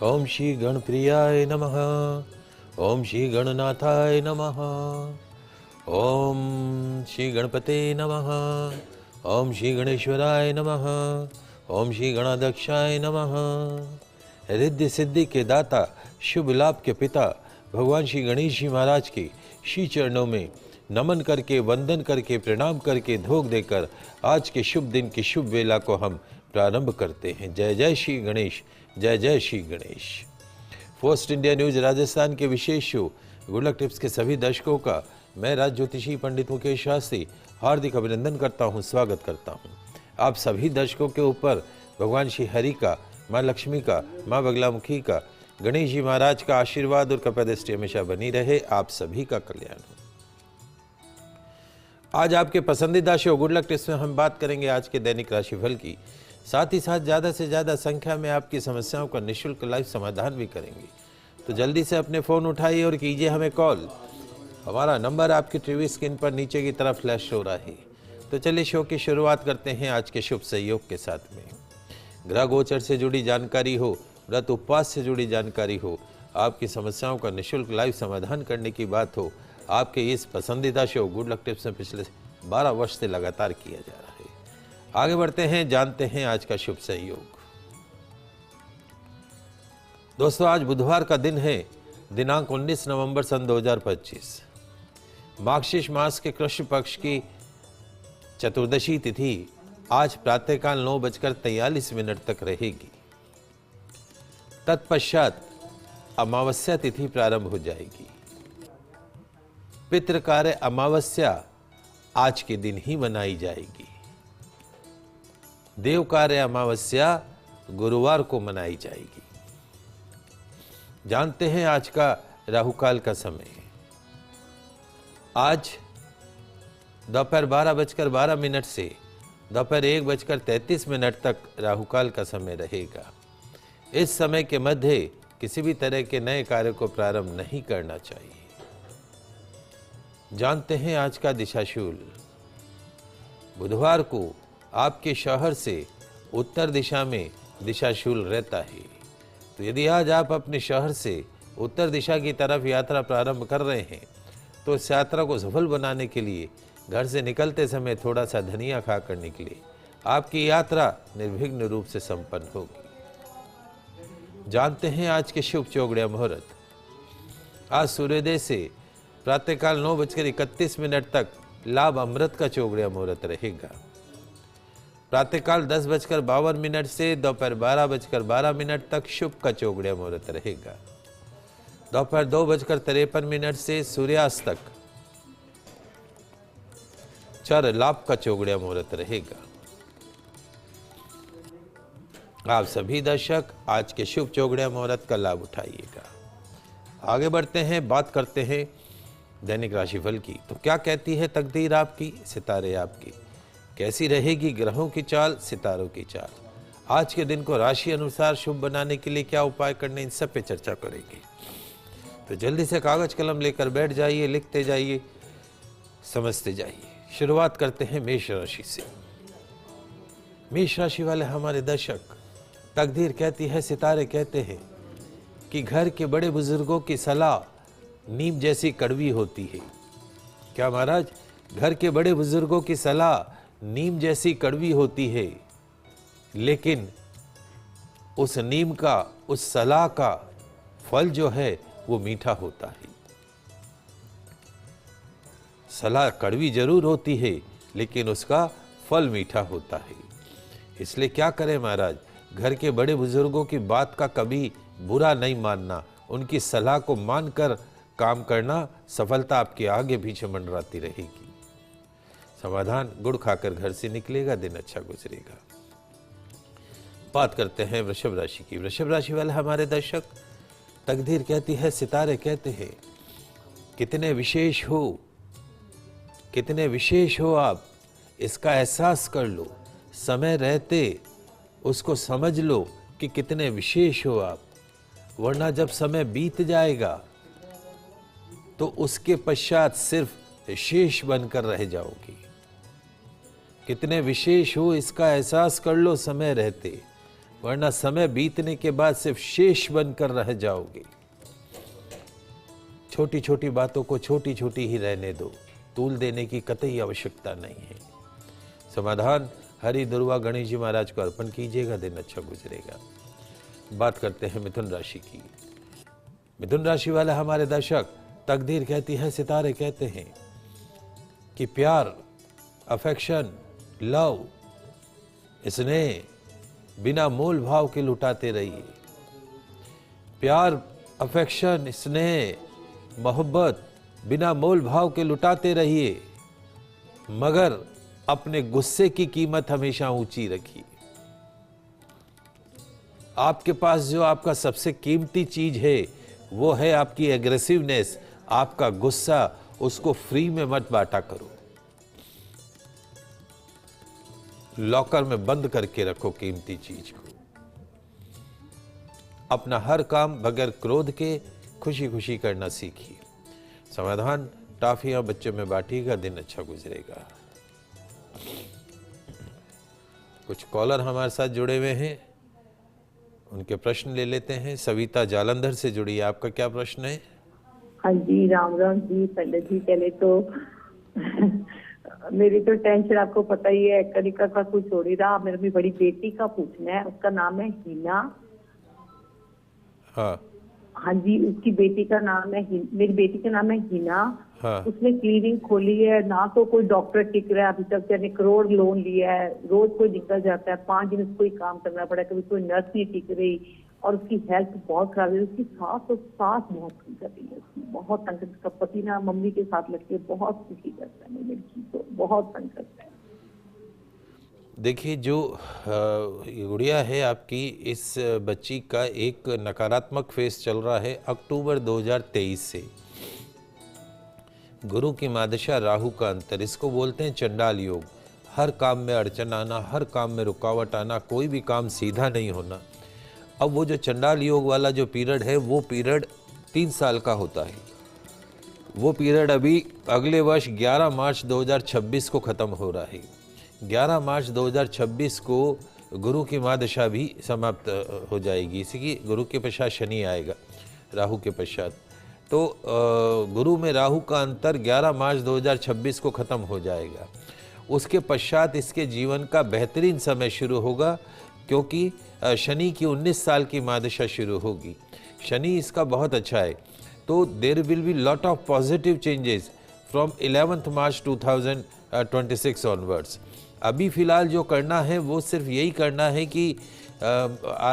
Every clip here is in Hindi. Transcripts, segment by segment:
ओम श्री गणप्रियाय नमः। ओम श्री गणनाथाय नमः। ओम श्री गणपते नमः। ओम श्री गणेश्वराय नमः। ओम श्री गणाध्यक्षाय नमः। रिद्धि सिद्धि के दाता, शुभ लाभ के पिता भगवान श्री गणेश जी महाराज के श्री चरणों में नमन करके, वंदन करके, प्रणाम करके, धोख देकर आज के शुभ दिन की शुभ वेला को हम प्रारंभ करते हैं। जय जय श्री गणेश, जय जय Shri Ganesh. First India news Rajasthan के विशेष शो गुड लक टिप्स के सभी दर्शकों का मैं राज ज्योतिषी पंडित मुकेश शास्त्री हार्दिक अभिनंदन करता हूं, स्वागत करता हूं। आप सभी दर्शकों के ऊपर भगवान श्री हरि का, माँ लक्ष्मी का, माँ बगलामुखी का, गणेश जी महाराज का आशीर्वाद और कृपा दृष्टि हमेशा बनी रहे। आप सभी का कल्याण हो। आज आपके पसंदीदा शो गुड लक टिप्स में हम बात करेंगे आज के दैनिक राशिफल की, साथ ही साथ ज़्यादा से ज़्यादा संख्या में आपकी समस्याओं का निःशुल्क लाइव समाधान भी करेंगे। तो जल्दी से अपने फ़ोन उठाइए और कीजिए हमें कॉल। हमारा नंबर आपकी टीवी स्क्रीन पर नीचे की तरफ फ्लैश हो रहा है। तो चलिए शो की शुरुआत करते हैं आज के शुभ सहयोग के साथ में। ग्रह गोचर से जुड़ी जानकारी हो, व्रत उपवास से जुड़ी जानकारी हो, आपकी समस्याओं का निःशुल्क लाइव समाधान करने की बात हो, आपके इस पसंदीदा शो गुड लक टिप्स में पिछले 12 वर्ष से लगातार किया जा रहा है। आगे बढ़ते हैं, जानते हैं आज का शुभ सहयोग। दोस्तों, आज बुधवार का दिन है, दिनांक 19 नवंबर सन 2025। मार्गशीर्ष मास के कृष्ण पक्ष की चतुर्दशी तिथि आज प्रातःकाल 9:43 तक रहेगी। तत्पश्चात अमावस्या तिथि प्रारंभ हो जाएगी। पितृ कार्य अमावस्या आज के दिन ही मनाई जाएगी। देव कार्य अमावस्या गुरुवार को मनाई जाएगी। जानते हैं आज का राहुकाल का समय। आज दोपहर 12:12 से दोपहर 1:33 तक राहुकाल का समय रहेगा। इस समय के मध्य किसी भी तरह के नए कार्य को प्रारंभ नहीं करना चाहिए। जानते हैं आज का दिशाशूल। बुधवार को आपके शहर से उत्तर दिशा में दिशाशूल रहता है। तो यदि आज आप अपने शहर से उत्तर दिशा की तरफ यात्रा प्रारंभ कर रहे हैं तो इस यात्रा को सफल बनाने के लिए घर से निकलते समय थोड़ा सा धनिया खा कर निकले। आपकी यात्रा निर्विघ्न रूप से संपन्न होगी। जानते हैं आज के शुभ चौगड़िया मुहूर्त। आज सूर्योदय से प्रातःकाल 9:31 तक लाभ अमृत का चौगड़िया मुहूर्त रहेगा। प्रातःकाल 10:52 से दोपहर 12:12 तक शुभ का चौगड़िया मुहूर्त रहेगा। दोपहर 2:53 से सूर्यास्त तक चर लाभ का चौगड़िया मुहूर्त रहेगा। आप सभी दर्शक आज के शुभ चौगड़िया मुहूर्त का लाभ उठाइएगा। आगे बढ़ते हैं, बात करते हैं दैनिक राशिफल की। तो क्या कहती है तकदीर आपकी, सितारे आपकी, कैसी रहेगी ग्रहों की चाल, सितारों की चाल। आज के दिन को राशि अनुसार शुभ बनाने के लिए क्या उपाय करने, इन सब पे चर्चा करेंगे। तो जल्दी से कागज कलम लेकर बैठ जाइए, लिखते जाइए, समझते जाइए। शुरुआत करते हैं मेष राशि से। मेष राशि वाले हमारे दर्शक, तकदीर कहती है, सितारे कहते हैं कि घर के बड़े बुजुर्गों की सलाह नीम जैसी कड़वी होती है। क्या महाराज? घर के बड़े बुजुर्गों की सलाह नीम जैसी कड़वी होती है, लेकिन उस नीम का, उस सलाह का फल जो है वो मीठा होता है। सलाह कड़वी जरूर होती है लेकिन उसका फल मीठा होता है। इसलिए क्या करें महाराज? घर के बड़े बुजुर्गों की बात का कभी बुरा नहीं मानना, उनकी सलाह को मानकर काम करना, सफलता आपके आगे पीछे मंडराती रहेगी। समाधान, गुड़ खाकर घर से निकलेगा, दिन अच्छा गुजरेगा। बात करते हैं वृषभ राशि की। वृषभ राशि वाले हमारे दर्शक, तकदीर कहती है, सितारे कहते हैं, कितने विशेष हो, कितने विशेष हो आप, इसका एहसास कर लो। समय रहते उसको समझ लो कि कितने विशेष हो आप, वरना जब समय बीत जाएगा तो उसके पश्चात सिर्फ शेष बनकर रह जाओगी। कितने विशेष हो इसका एहसास कर लो समय रहते, वरना समय बीतने के बाद सिर्फ शेष बनकर रह जाओगे। छोटी छोटी बातों को छोटी छोटी ही रहने दो, तूल देने की कतई आवश्यकता नहीं है। समाधान हरि दुर्वा गणेश जी महाराज को अर्पण कीजिएगा, दिन अच्छा गुजरेगा। बात करते हैं मिथुन राशि की। मिथुन राशि वाले हमारे दर्शक, तकदीर कहती है, सितारे कहते हैं कि प्यार, अफेक्शन, लव, स्नेह बिना मोल भाव के लुटाते रहिए। प्यार, अफेक्शन, स्नेह, मोहब्बत बिना मोल भाव के लुटाते रहिए, मगर अपने गुस्से की कीमत हमेशा ऊंची रखिए। आपके पास जो आपका सबसे कीमती चीज है वो है आपकी एग्रेसिवनेस, आपका गुस्सा। उसको फ्री में मत बांटा करो, लॉकर में बंद करके रखो कीमती चीज को। अपना हर काम बगैर क्रोध के खुशी खुशी करना सीखिए। समाधान टाफियां बच्चों में बांटिएगा, दिन अच्छा गुजरेगा। कुछ कॉलर हमारे साथ जुड़े हुए हैं, उनके प्रश्न ले लेते हैं। सविता जालंधर से जुड़ी है, आपका क्या प्रश्न है? हाँ जी, राम राम जी पंडित जी। पहले तो मेरी तो टेंशन आपको पता ही है, कनिका का कुछ हो नहीं रहा। मेरी बड़ी बेटी का पूछना है, उसका नाम है हिना। हाँ हाँ जी, उसकी बेटी का नाम है मेरी बेटी का नाम है हिना। हाँ। उसने क्लिनिक खोली है, ना तो कोई डॉक्टर टिक रहा है अभी तक। यानी करोड़ लोन लिया है, रोज कोई निकल जाता है, 5 दिन उसको ही काम करना पड़ा है, कभी कोई नर्स नहीं टिक रही। और उसकी हेल्थ बहुत खराब है। उसकी सास बहुत तंग कर रही है, बहुत तंग करती है। उसका पति ना मम्मी के साथ लगके बहुत दुखी करता है, मेरी लड़की को बहुत तंग करता है। देखिए, जो गुड़िया है आपकी, इस बच्ची का एक नकारात्मक फेस चल रहा है अक्टूबर 2023 से। गुरु की मादशा, राहु का अंतर, इसको बोलते हैं चंडाल योग। हर काम में अड़चन आना, हर काम में रुकावट आना, कोई भी काम सीधा नहीं होना। अब वो जो चंडाल योग वाला जो पीरियड है, वो पीरियड 3 साल का होता है। वो पीरियड अभी अगले वर्ष 11 मार्च 2026 को ख़त्म हो रहा है। 11 मार्च 2026 को गुरु की महादशा भी समाप्त हो जाएगी। इसी की गुरु के पश्चात शनि आएगा, राहु के पश्चात। तो गुरु में राहु का अंतर 11 मार्च 2026 को ख़त्म हो जाएगा। उसके पश्चात इसके जीवन का बेहतरीन समय शुरू होगा, क्योंकि शनि की 19 साल की महादशा शुरू होगी। शनि इसका बहुत अच्छा है। तो there will be lot of positive changes from 11 March 2026 onwards. अभी फ़िलहाल जो करना है वो सिर्फ यही करना है कि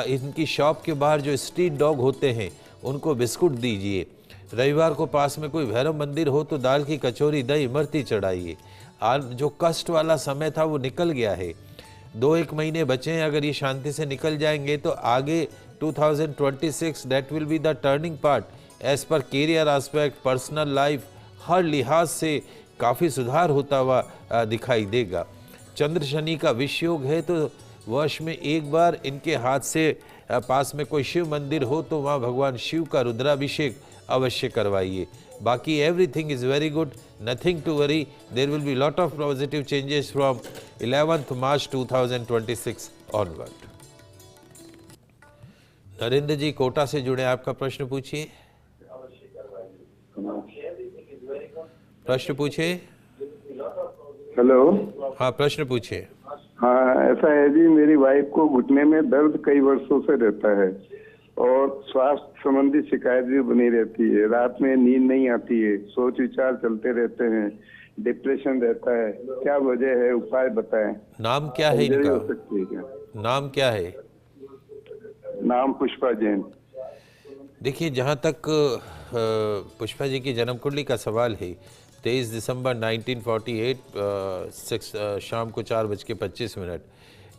इनकी शॉप के बाहर जो स्ट्रीट डॉग होते हैं उनको बिस्कुट दीजिए। रविवार को पास में कोई भैरव मंदिर हो तो दाल की कचौरी, दही, इमरती चढ़ाइए। आज जो कष्ट वाला समय था वो निकल गया है। 2-1 महीने बचे हैं, अगर ये शांति से निकल जाएंगे तो आगे 2026 that will be the turning part as पर कैरियर एस्पेक्ट, पर्सनल लाइफ, हर लिहाज से काफ़ी सुधार होता हुआ दिखाई देगा। चंद्र शनि का विष योग है, तो वर्ष में एक बार इनके हाथ से पास में कोई शिव मंदिर हो तो वहाँ भगवान शिव का रुद्राभिषेक अवश्य करवाइए। बाकी everything is very good, nothing to worry. There will be lot of positive changes from 11 March 2026 onward. Narendra ji Kota से जुड़े, आपका प्रश्न पूछिए। प्रश्न पूछिए। हेलो। हाँ, प्रश्न पूछिए। हाँ, ऐसा है जी, मेरी वाइफ को घुटने में दर्द कई वर्षों से रहता है और स्वास्थ्य संबंधी शिकायत भी बनी रहती है। रात में नींद नहीं आती है, सोच विचार चलते रहते हैं, डिप्रेशन रहता है। क्या वजह है, उपाय बताएं। नाम क्या है इनका? हो सकती है क्या? नाम क्या है? नाम पुष्पा जैन। देखिए, जहाँ तक पुष्पा जी की जन्म कुंडली का सवाल है, 23 दिसंबर 1948 शाम को 4:25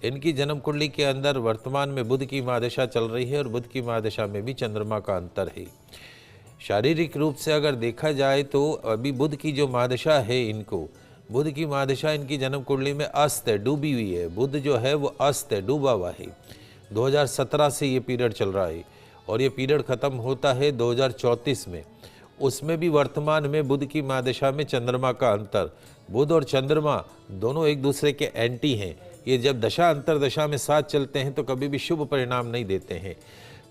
इनकी जन्म कुंडली के अंदर वर्तमान में बुध की महादशा चल रही है और बुध की महादशा में भी चंद्रमा का अंतर है। शारीरिक रूप से अगर देखा जाए तो अभी बुध की जो महादशा है, इनको बुध की महादशा इनकी जन्म कुंडली में अस्त है, डूबी हुई है। बुध जो है वो अस्त है, डूबा हुआ है। 2017 से ये पीरियड चल रहा है और ये पीरियड ख़त्म होता है 2034 में। उसमें भी वर्तमान में बुध की महादशा में चंद्रमा का अंतर। बुध और चंद्रमा दोनों एक दूसरे के एंटी हैं, ये जब दशा अंतरदशा में साथ चलते हैं तो कभी भी शुभ परिणाम नहीं देते हैं।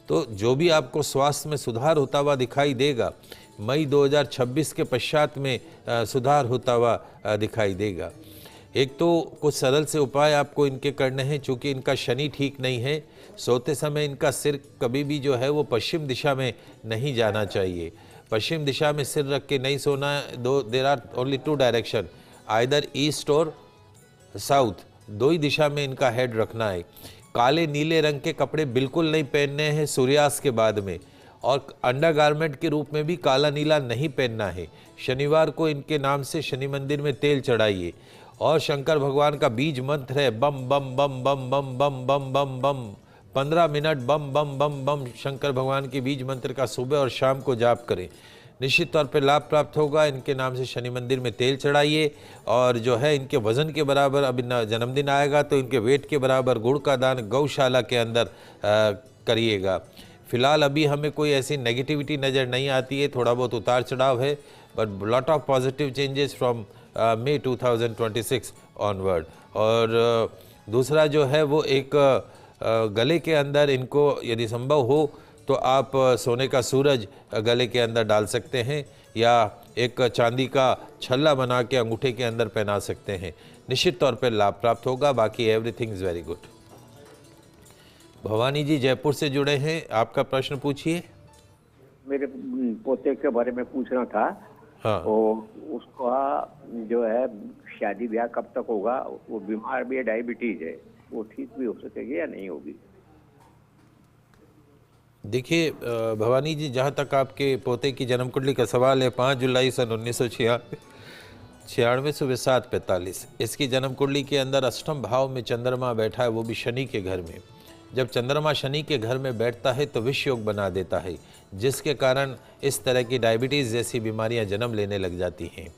तो जो भी आपको स्वास्थ्य में सुधार होता हुआ दिखाई देगा, मई 2026 के पश्चात में सुधार होता हुआ दिखाई देगा। एक तो कुछ सरल से उपाय आपको इनके करने हैं, चूँकि इनका शनि ठीक नहीं है। सोते समय इनका सिर कभी भी जो है वो पश्चिम दिशा में नहीं जाना चाहिए। पश्चिम दिशा में सिर रख के नहीं सोना। There are only 2 direction, either east और साउथ, 2 ही दिशा में इनका हेड रखना है। काले नीले रंग के कपड़े बिल्कुल नहीं पहनने हैं सूर्यास्त के बाद में, और अंडरगारमेंट के रूप में भी काला नीला नहीं पहनना है। शनिवार को इनके नाम से शनि मंदिर में तेल चढ़ाइए। और शंकर भगवान का बीज मंत्र है बम बम बम बम बम बम बम बम बम, 15 मिनट बम बम बम बम शंकर भगवान के बीज मंत्र का सुबह और शाम को जाप करें, निश्चित तौर पर लाभ प्राप्त होगा। इनके नाम से शनि मंदिर में तेल चढ़ाइए। और जो है इनके वजन के बराबर, अभी जन्मदिन आएगा तो इनके वेट के बराबर गुड़ का दान गौशाला के अंदर करिएगा। फिलहाल अभी हमें कोई ऐसी नेगेटिविटी नज़र नहीं आती है, थोड़ा बहुत उतार चढ़ाव है, but lot of positive changes from May 2026 onward. और दूसरा जो है वो एक गले के अंदर इनको यदि संभव हो तो आप सोने का सूरज गले के अंदर डाल सकते हैं, या एक चांदी का छल्ला बना के अंगूठे के अंदर पहना सकते हैं। निश्चित तौर पर लाभ प्राप्त होगा। बाकी everything is very good. Bhavani ji Jaipur से जुड़े हैं, आपका प्रश्न पूछिए। मेरे पोते के बारे में पूछना था। हाँ। वो उसका जो है शादी ब्याह कब तक होगा? वो बीमार भी है, डायबिटीज है, वो ठीक भी हो सकेगी या नहीं होगी? देखिए भवानी जी, जहाँ तक आपके पोते की जन्म कुंडली का सवाल है, 5 जुलाई सन 1996 सुबह 7:45 इसकी जन्म कुंडली के अंदर अष्टम भाव में चंद्रमा बैठा है, वो भी शनि के घर में। जब चंद्रमा शनि के घर में बैठता है तो विष योग बना देता है, जिसके कारण इस तरह की डायबिटीज़ जैसी बीमारियां जन्म लेने लग जाती हैं।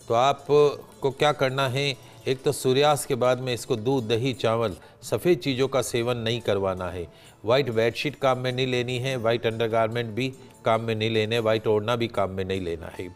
तो आपको क्या करना है, एक तो सूर्यास्त के बाद में इसको दूध दही चावल सफ़ेद चीज़ों का सेवन नहीं करवाना है। वाइट बेडशीट काम में नहीं लेनी है, वाइट अंडरगारमेंट भी काम में नहीं लेने, वाइट ओढ़ना भी काम में नहीं लेना है।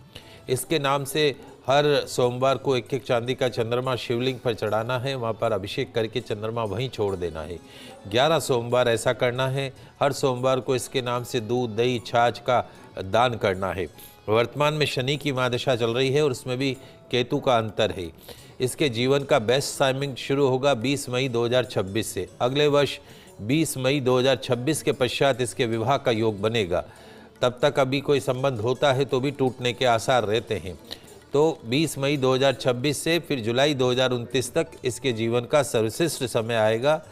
इसके नाम से हर सोमवार को एक एक चांदी का चंद्रमा शिवलिंग पर चढ़ाना है, वहाँ पर अभिषेक करके चंद्रमा वहीं छोड़ देना है। 11 सोमवार ऐसा करना है। हर सोमवार को इसके नाम से दूध दही छाछ का दान करना है। वर्तमान में शनि की महादशा चल रही है और उसमें भी केतु का अंतर है। इसके जीवन का बेस्ट टाइमिंग शुरू होगा 20 मई 2026 से। अगले वर्ष 20 मई 2026 के पश्चात इसके विवाह का योग बनेगा। तब तक अभी कोई संबंध होता है तो भी टूटने के आसार रहते हैं। तो 20 मई 2026 से फिर जुलाई 2029 तक इसके जीवन का सर्वश्रेष्ठ समय आएगा।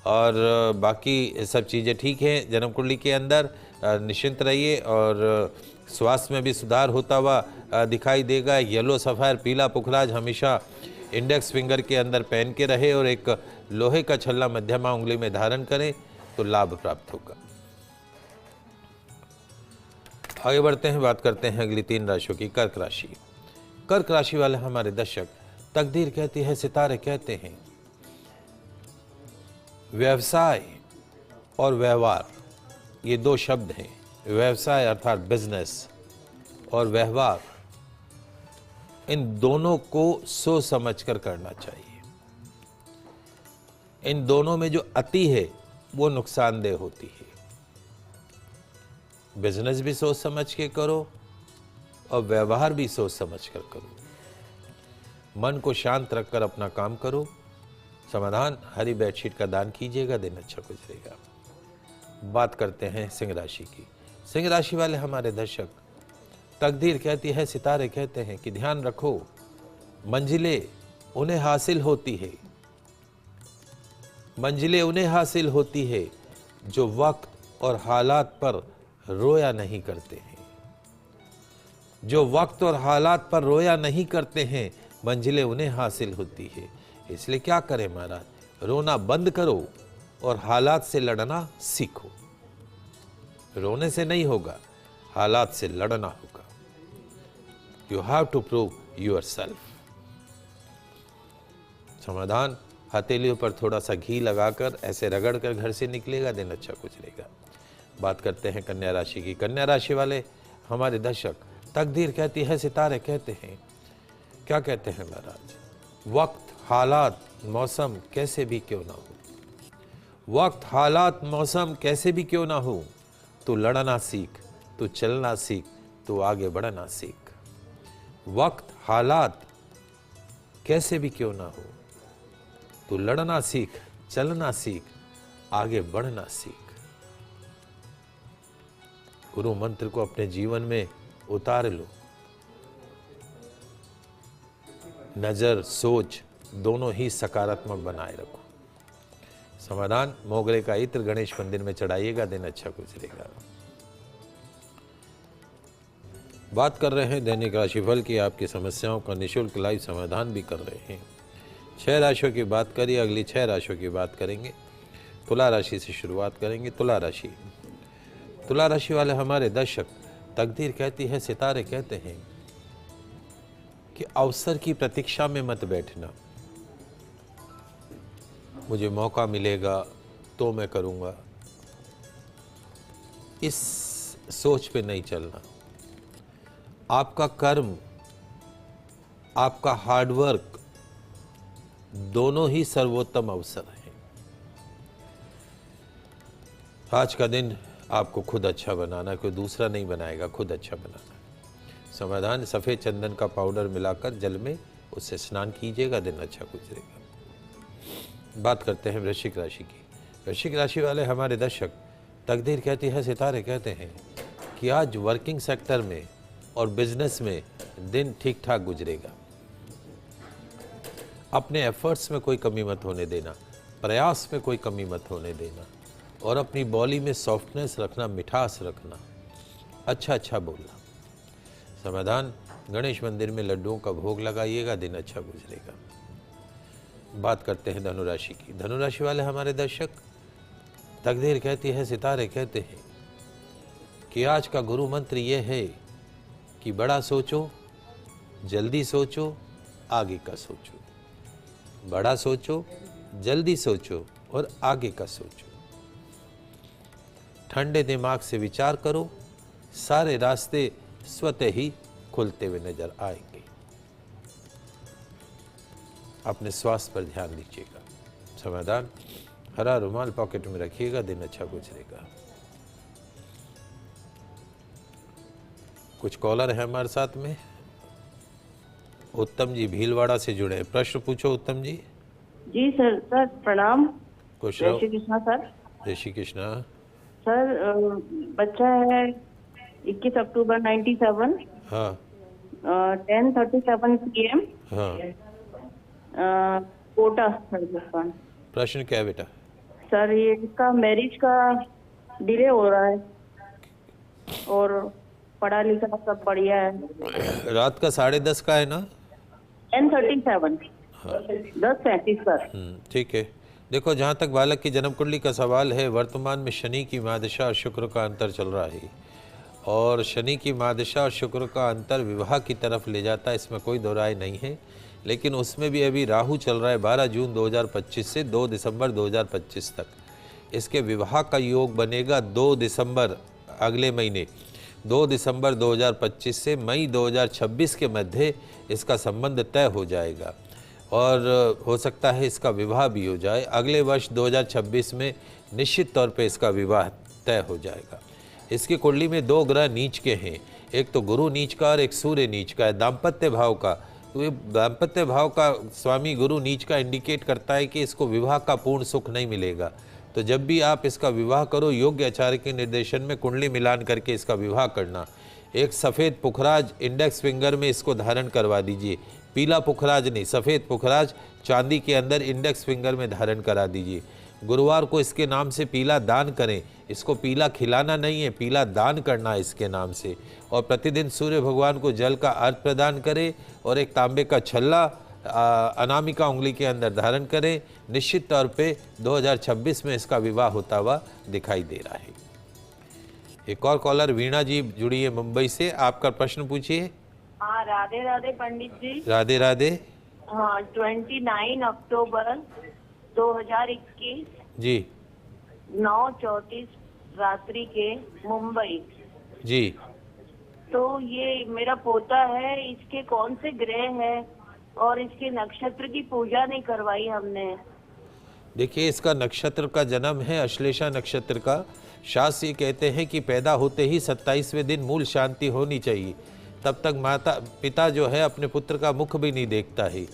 और बाकी सब चीज़ें ठीक हैं जन्म कुंडली के अंदर। निश्चिंत रहिए और स्वास्थ्य में भी सुधार होता हुआ दिखाई देगा। येलो सफ़ायर पीला पुखराज हमेशा इंडेक्स फिंगर के अंदर पहन के रहे और एक लोहे का छल्ला मध्यमा उंगली में धारण करें तो लाभ प्राप्त होगा। आगे बढ़ते हैं, बात करते हैं अगली 3 राशियों की। कर्क राशि। कर्क राशि वाले हमारे दर्शक, तकदीर कहती है, सितारे कहते हैं, व्यवसाय और व्यवहार ये 2 शब्द हैं। व्यवसाय अर्थात बिजनेस और व्यवहार, इन दोनों को सोच समझकर करना चाहिए। इन दोनों में जो अति है वो नुकसानदेह होती है। बिजनेस भी सोच समझ के करो और व्यवहार भी सोच समझ कर करो। मन को शांत रखकर अपना काम करो। समाधान, हरी बेडशीट का दान कीजिएगा, दिन अच्छा गुजरेगा। बात करते हैं सिंह राशि की। सिंह राशि वाले हमारे दर्शक, तकदीर कहती है, सितारे कहते हैं कि ध्यान रखो, मंजिलें उन्हें हासिल होती है, मंजिलें उन्हें हासिल होती है जो वक्त और हालात पर रोया नहीं करते हैं। जो वक्त और हालात पर रोया नहीं करते हैं, मंजिलें उन्हें हासिल होती है। इसलिए क्या करें महाराज, रोना बंद करो और हालात से लड़ना सीखो। रोने से नहीं होगा, हालात से लड़ना होगा। You have to prove yourself. समाधान, हथेलियों पर थोड़ा सा घी लगाकर ऐसे रगड़ कर घर से निकलेगा, दिन अच्छा गुजरेगा। बात करते हैं कन्या राशि की। कन्या राशि वाले हमारे दर्शक, तकदीर कहती है, सितारे कहते हैं, क्या कहते हैं महाराज, वक्त हालात मौसम कैसे भी क्यों ना हो, वक्त हालात मौसम कैसे भी क्यों ना हो, तू लड़ना सीख, तू चलना सीख, तू आगे बढ़ना सीख। वक्त हालात कैसे भी क्यों ना हो, तू लड़ना सीख, चलना सीख, आगे बढ़ना सीख। गुरु मंत्र को अपने जीवन में उतार लो। नजर सोच दोनों ही सकारात्मक बनाए रखो। समाधान, मोगरे का इत्र गणेश मंदिर में चढ़ाइएगा, दिन अच्छा गुजरेगा। बात कर रहे हैं दैनिक राशिफल की, आपकी समस्याओं का निःशुल्क लाइव समाधान भी कर रहे हैं। 6 राशियों की बात करिए, अगली 6 राशियों की बात करेंगे। तुला राशि से शुरुआत करेंगे। तुला राशि, तुला राशि वाले हमारे दर्शक, तकदीर कहती है, सितारे कहते हैं कि अवसर की प्रतीक्षा में मत बैठना। मुझे मौका मिलेगा तो मैं करूंगा, इस सोच पे नहीं चलना। आपका कर्म, आपका हार्डवर्क दोनों ही सर्वोत्तम अवसर हैं। आज का दिन आपको खुद अच्छा बनाना, कोई दूसरा नहीं बनाएगा, खुद अच्छा बनाना। समाधान, सफ़ेद चंदन का पाउडर मिलाकर जल में उससे स्नान कीजिएगा, दिन अच्छा गुजरेगा। बात करते हैं वृश्चिक राशि की। वृश्चिक राशि वाले हमारे दर्शक, तकदीर कहती है, सितारे कहते हैं कि आज वर्किंग सेक्टर में और बिजनेस में दिन ठीक ठाक गुजरेगा। अपने एफर्ट्स में कोई कमी मत होने देना, प्रयास में कोई कमी मत होने देना, और अपनी बोली में सॉफ्टनेस रखना, मिठास रखना, अच्छा बोलना। समाधान, गणेश मंदिर में लड्डुओं का भोग लगाइएगा, दिन अच्छा गुजरेगा। बात करते हैं धनुराशि की। धनुराशि वाले हमारे दर्शक, तकदीर कहती है, सितारे कहते हैं कि आज का गुरु मंत्र ये है कि बड़ा सोचो, जल्दी सोचो, आगे का सोचो। बड़ा सोचो, जल्दी सोचो और आगे का सोचो। ठंडे दिमाग से विचार करो, सारे रास्ते स्वतः ही खुलते हुए नजर आएंगे। अपने स्वास्थ्य पर ध्यान दीजिएगा। समाधान, हरा रुमाल पॉकेट में रखिएगा, दिन अच्छा गुजरेगा। कुछ कॉलर है हमारे साथ में। उत्तम जी भीलवाड़ा से जुड़े हैं, प्रश्न पूछो उत्तम जी। जी सर प्रणाम। खुश जय रहो। श्री कृष्णा सर। जय श्री कृष्णा। सर बच्चा है 21 अक्टूबर 97, हाँ 10:37 PM, हाँ, कोटा राजस्थान। प्रश्न क्या है बेटा? सर ये इसका मैरिज का डिले हो रहा है और पढ़ा लिखा सब बढ़िया है। रात का 10:30 का है ना? 10:37, 10:37 सर। ठीक है। देखो, जहाँ तक बालक की जन्म कुंडली का सवाल है, वर्तमान में शनि की महादशा और शुक्र का अंतर चल रहा है, और शनि की महादशा और शुक्र का अंतर विवाह की तरफ ले जाता है, इसमें कोई दो राय नहीं है। लेकिन उसमें भी अभी राहु चल रहा है 12 जून 2025 से 2 दिसंबर 2025 तक। इसके विवाह का योग बनेगा 2 दिसंबर अगले महीने, 2 दिसंबर 2025 से मई 2026 के मध्य इसका संबंध तय हो जाएगा, और हो सकता है इसका विवाह भी हो जाए। अगले वर्ष 2026 में निश्चित तौर पे इसका विवाह तय हो जाएगा। इसकी कुंडली में 2 ग्रह नीच के हैं, एक तो गुरु नीच का और एक सूर्य नीच का है, दाम्पत्य भाव का। तो ये दाम्पत्य भाव का स्वामी गुरु नीच का इंडिकेट करता है कि इसको विवाह का पूर्ण सुख नहीं मिलेगा। तो जब भी आप इसका विवाह करो, योग्य आचार्य के निर्देशन में कुंडली मिलान करके इसका विवाह करना। एक सफ़ेद पुखराज इंडेक्स फिंगर में इसको धारण करवा दीजिए, पीला पुखराज नहीं, सफ़ेद पुखराज चांदी के अंदर इंडेक्स फिंगर में धारण करा दीजिए। गुरुवार को इसके नाम से पीला दान करें। इसको पीला खिलाना नहीं है, पीला दान करना है इसके नाम से। और प्रतिदिन सूर्य भगवान को जल का अर्घ प्रदान करें और एक तांबे का छल्ला अनामिका उंगली के अंदर धारण करें। निश्चित तौर पे 2026 में इसका विवाह होता हुआ दिखाई दे रहा है। एक और कॉलर वीणा जी जुड़ी है मुंबई से, आपका प्रश्न पूछिए। हाँ राधे राधे पंडित जी। राधे राधे। हाँ 29 अक्टूबर 2021 जी 9:34 रात्रि के मुंबई। जी। तो ये मेरा पोता है, इसके कौन से ग्रह है और इसके नक्षत्र की पूजा नहीं करवाई हमने। देखिए, इसका नक्षत्र का जन्म है अश्लेषा नक्षत्र का। शास्त्र ये कहते हैं कि पैदा होते ही 27वें दिन मूल शांति होनी चाहिए, तब तक माता पिता जो है अपने पुत्र का मुख भी नहीं देखता है।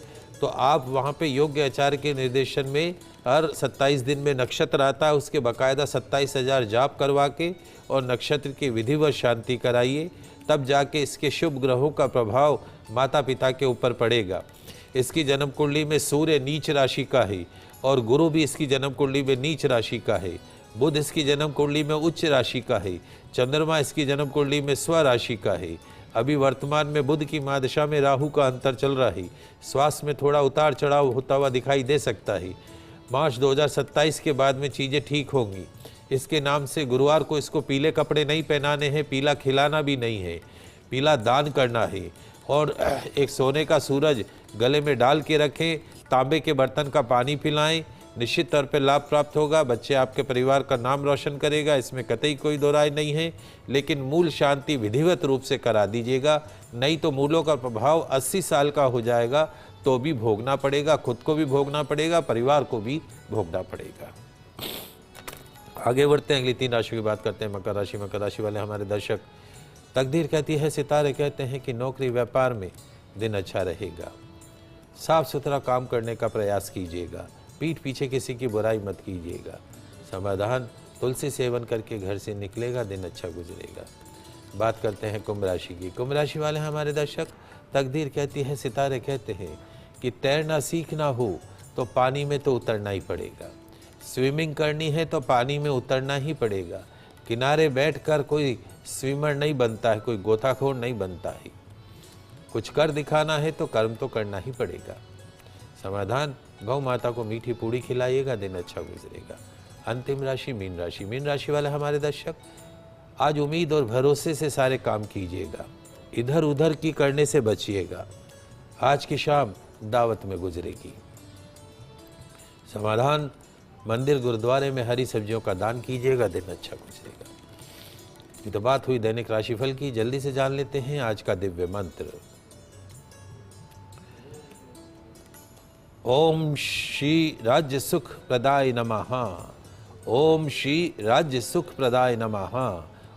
तो आप वहाँ पे योग्य आचार्य के निर्देशन में हर 27 दिन में नक्षत्र आता है, उसके बाकायदा 27,000 जाप करवा के और नक्षत्र की विधिवत शांति कराइए, तब जाके इसके शुभ ग्रहों का प्रभाव माता पिता के ऊपर पड़ेगा। इसकी जन्म कुंडली में सूर्य नीच राशि का है और गुरु भी इसकी जन्म कुंडली में नीच राशि का है। बुध इसकी जन्म कुंडली में उच्च राशि का है। चंद्रमा इसकी जन्म कुंडली में स्व राशि का है। अभी वर्तमान में बुध की महादशा में राहु का अंतर चल रहा है। स्वास्थ्य में थोड़ा उतार चढ़ाव होता हुआ दिखाई दे सकता है। मार्च 2027 के बाद में चीज़ें ठीक होंगी। इसके नाम से गुरुवार को इसको पीले कपड़े नहीं पहनाने हैं, पीला खिलाना भी नहीं है, पीला दान करना है और एक सोने का सूरज गले में डाल के रखें, तांबे के बर्तन का पानी पिलाएं, निश्चित तौर पे लाभ प्राप्त होगा। बच्चे आपके परिवार का नाम रोशन करेगा, इसमें कतई कोई दो राय नहीं है। लेकिन मूल शांति विधिवत रूप से करा दीजिएगा, नहीं तो मूलों का प्रभाव 80 साल का हो जाएगा तो भी भोगना पड़ेगा, खुद को भी भोगना पड़ेगा, परिवार को भी भोगना पड़ेगा। आगे बढ़ते हैं, अगली 3 राशि की बात करते हैं। मकर राशि। मकर राशि वाले हमारे दर्शक, तकदीर कहती है, सितारे कहते हैं कि नौकरी व्यापार में दिन अच्छा रहेगा। साफ सुथरा काम करने का प्रयास कीजिएगा, पीठ पीछे किसी की बुराई मत कीजिएगा। समाधान, तुलसी सेवन करके घर से निकलेगा, दिन अच्छा गुजरेगा। बात करते हैं कुंभ राशि की। कुंभ राशि वाले हमारे दर्शक, तकदीर कहती है, सितारे कहते हैं कि तैरना सीखना हो तो पानी में तो उतरना ही पड़ेगा। स्विमिंग करनी है तो पानी में उतरना ही पड़ेगा। किनारे बैठकर कोई स्विमर नहीं बनता है, कोई गोताखोर नहीं बनता है। कुछ कर दिखाना है तो कर्म तो करना ही पड़ेगा। समाधान, गौ माता को मीठी पूड़ी खिलाइएगा, दिन अच्छा गुजरेगा। अंतिम राशि मीन राशि। मीन राशि वाले हमारे दर्शक, आज उम्मीद और भरोसे से सारे काम कीजिएगा, इधर उधर की करने से बचिएगा। आज की शाम दावत में गुजरेगी। समाधान, मंदिर गुरुद्वारे में हरी सब्जियों का दान कीजिएगा, दिन अच्छा गुजरेगा। ये तो बात हुई दैनिक राशिफल की। जल्दी से जान लेते हैं आज का दिव्य मंत्र। ओम श्री राज्य सुख प्रदाय नमः। ओम श्री राज्य सुख प्रदाय नमः।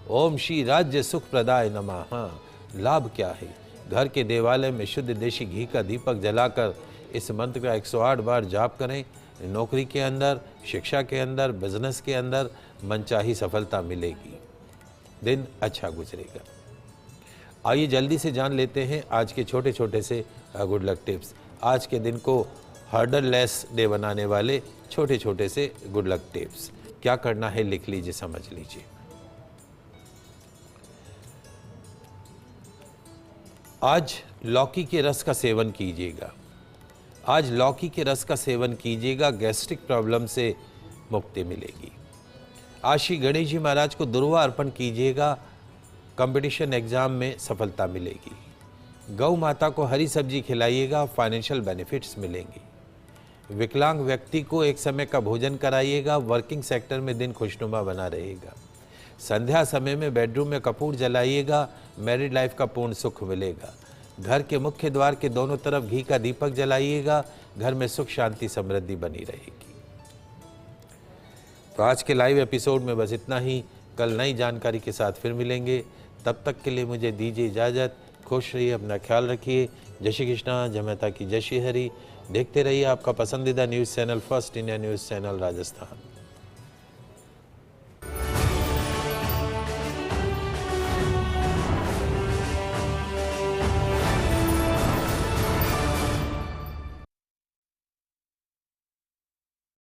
ओम श्री राज्य सुख प्रदाय नमः। लाभ क्या है? घर के देवालय में शुद्ध देशी घी का दीपक जलाकर इस मंत्र का 108 बार जाप करें। नौकरी के अंदर, शिक्षा के अंदर, बिजनेस के अंदर मनचाही सफलता मिलेगी, दिन अच्छा गुजरेगा। आइए जल्दी से जान लेते हैं आज के छोटे छोटे से गुड लक टिप्स। आज के दिन को हर्डल लेस डे बनाने वाले छोटे छोटे से गुड लक टिप्स। क्या करना है लिख लीजिए, समझ लीजिए। आज लौकी के रस का सेवन कीजिएगा। आज लौकी के रस का सेवन कीजिएगा, गैस्ट्रिक प्रॉब्लम से मुक्ति मिलेगी। आज श्री गणेश जी महाराज को दुर्वा अर्पण कीजिएगा, कंपटीशन एग्जाम में सफलता मिलेगी। गौ माता को हरी सब्जी खिलाइएगा, फाइनेंशियल बेनिफिट्स मिलेंगे। विकलांग व्यक्ति को एक समय का भोजन कराइएगा, वर्किंग सेक्टर में दिन खुशनुमा बना रहेगा। संध्या समय में बेडरूम में कपूर जलाइएगा, मैरिड लाइफ का पूर्ण सुख मिलेगा। घर के मुख्य द्वार के दोनों तरफ घी का दीपक जलाइएगा, घर में सुख शांति समृद्धि बनी रहेगी। तो आज के लाइव एपिसोड में बस इतना ही। कल नई जानकारी के साथ फिर मिलेंगे, तब तक के लिए मुझे दीजिए इजाज़त। खुश रहिए, अपना ख्याल रखिए। जय श्री कृष्णा, जय माता की, जय श्री हरि। देखते रहिए आपका पसंदीदा news channel first India news channel Rajasthan.